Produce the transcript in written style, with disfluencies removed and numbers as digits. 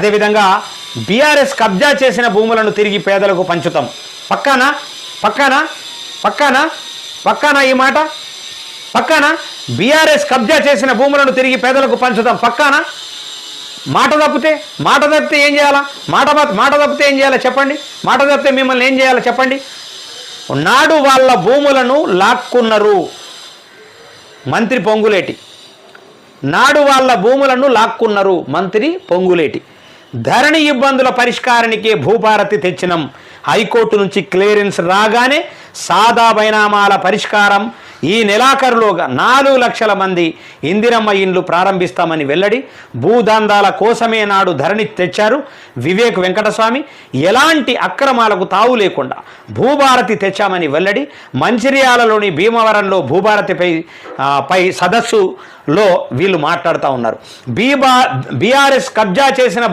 అదేవిధంగా బీఆర్ఎస్ కబ్జా చేసిన భూములను తిరిగి పేదలకు పంచుతాం. పక్కానా పక్కానా పక్కానా పక్కానా ఈ మాట పక్కానా? బీఆర్ఎస్ కబ్జా చేసిన భూములను తిరిగి పేదలకు పంచుతాం. పక్కానా? మాట తప్పితే ఏం చేయాలా? మాట తప్పితే ఏం చేయాలా చెప్పండి? మాట తప్పితే మిమ్మల్ని ఏం చేయాలో చెప్పండి? నాడు వాళ్ళ భూములను లాక్కున్నారు మంత్రి పొంగులేటి. నాడు వాళ్ళ భూములను లాక్కున్నారు మంత్రి పొంగులేటి. ధరణి ఇబ్బందుల పరిష్కారానికి భూభారతి తెచ్చినాం. హైకోర్టు నుంచి క్లియరెన్స్ రాగానే సాదా బైనామాల పరిష్కారం ఈ నెలాఖరులోగా 4 లక్షల మంది ఇందిరమ్మ ఇండ్లు ప్రారంభిస్తామని వెల్లడి. భూదందాల కోసమే నాడు ధరణి తెచ్చారు వివేక్ వెంకటస్వామి. ఎలాంటి అక్రమాలకు తావు లేకుండా భూభారతి తెచ్చామని వెల్లడి. మంచిర్యాలలోని భీమవరంలో భూభారతిపై సదస్సులో వీళ్ళు మాట్లాడుతూ ఉన్నారు. బీఆర్ఎస్ కబ్జా చేసిన